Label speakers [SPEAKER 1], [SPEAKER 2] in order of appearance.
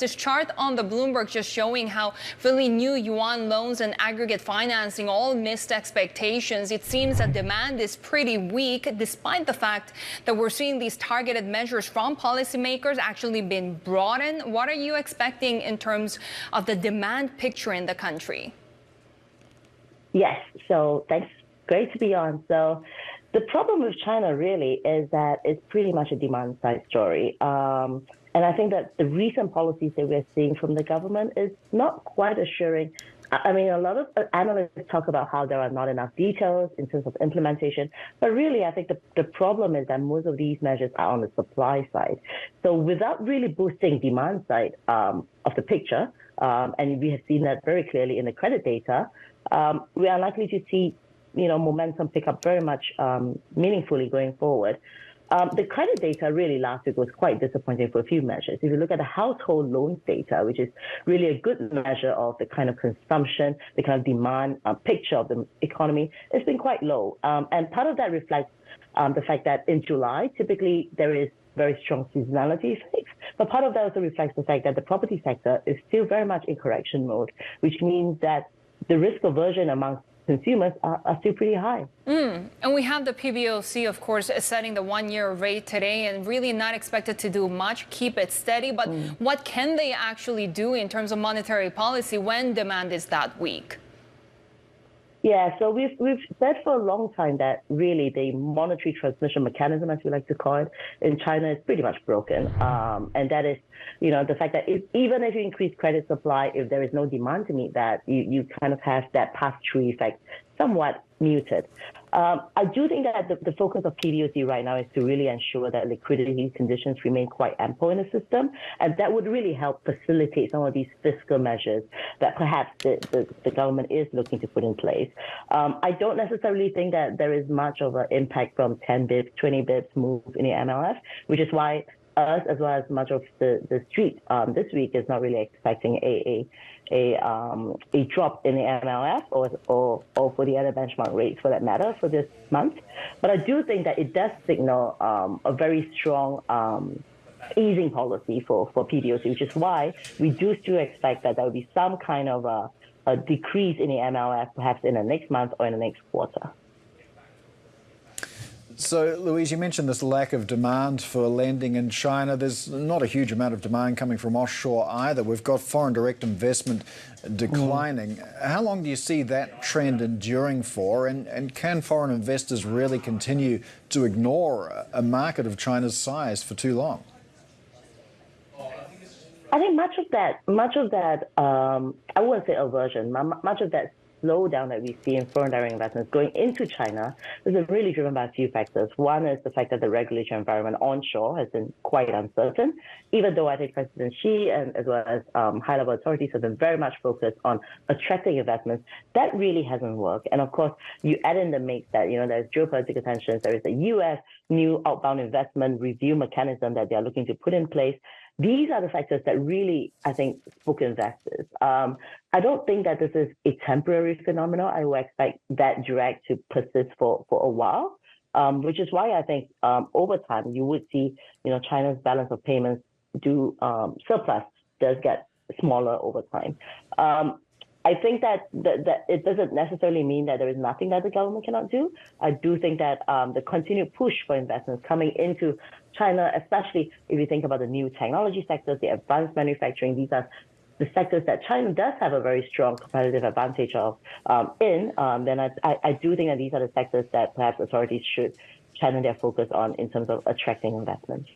[SPEAKER 1] This chart on the Bloomberg just showing how really new yuan loans and aggregate financing all missed expectations. It seems that demand is pretty weak, despite the fact that we're seeing these targeted measures from policymakers actually being broadened. What are you expecting in terms of the demand picture in the country?
[SPEAKER 2] Yes, so thanks. Great to be on. So the problem with China really is that it's pretty much a demand side story. And I think that the recent policies that we're seeing from the government is not quite assuring. I mean, a lot of analysts talk about how there are not enough details in terms of implementation. But really, I think the problem is that most of these measures are on the supply side. So without really boosting demand side of the picture, and we have seen that very clearly in the credit data, we are likely to see momentum pick up very much meaningfully going forward. The credit data really last week was quite disappointing for a few measures. If you look at the household loans data, which is really a good measure of the kind of consumption, the kind of demand picture of the economy, it's been quite low. And part of that reflects the fact that in July, typically there is very strong seasonality effects. But part of that also reflects the fact that the property sector is still very much in correction mode, which means that the risk aversion amongst consumers are still pretty high.
[SPEAKER 1] And we have the PBOC, of course, setting the one-year rate today and really not expected to do much, keep it steady. But what can they actually do in terms of monetary policy when demand is that weak?
[SPEAKER 2] Yeah, so we've said for a long time that really the monetary transmission mechanism, as we like to call it, in China is pretty much broken. And that is, the fact that even if you increase credit supply, if there is no demand to meet that, you kind of have that pass-through effect somewhat muted. I do think that the focus of PBOC right now is to really ensure that liquidity conditions remain quite ample in the system, and that would really help facilitate some of these fiscal measures that perhaps the government is looking to put in place. I don't necessarily think that there is much of an impact from 10 bips, 20 bips move in the MLF, which is why us, as well as much of the street this week, is not really expecting a drop in the MLF or for the other benchmark rates, for that matter, for this month. But I do think that it does signal a very strong easing policy for PBOC, which is why we do still expect that there will be some kind of a decrease in the MLF, perhaps in the next month or in the next quarter.
[SPEAKER 3] So, Louise, you mentioned this lack of demand for lending in China. There's not a huge amount of demand coming from offshore either. We've got foreign direct investment declining. How long do you see that trend enduring for? And can foreign investors really continue to ignore a market of China's size for too long?
[SPEAKER 2] I think much of that, I wouldn't say aversion, much of that slowdown that we see in foreign direct investments going into China is really driven by a few factors. One is the fact that the regulatory environment onshore has been quite uncertain, even though I think President Xi and as well as high-level authorities have been very much focused on attracting investments. That really hasn't worked. And of course, you add in the mix that, there's geopolitical tensions, there is a U.S. new outbound investment review mechanism that they are looking to put in place. These are the factors that really, I think, spook investors. I don't think that this is a temporary phenomenon. I would expect that drag to persist for a while, which is why I think over time you would see, China's balance of payments surplus does get smaller over time. I think that it doesn't necessarily mean that there is nothing that the government cannot do. I do think that the continued push for investments coming into China, especially if you think about the new technology sectors, the advanced manufacturing, these are the sectors that China does have a very strong competitive advantage of then I do think that these are the sectors that perhaps authorities should channel their focus on in terms of attracting investments.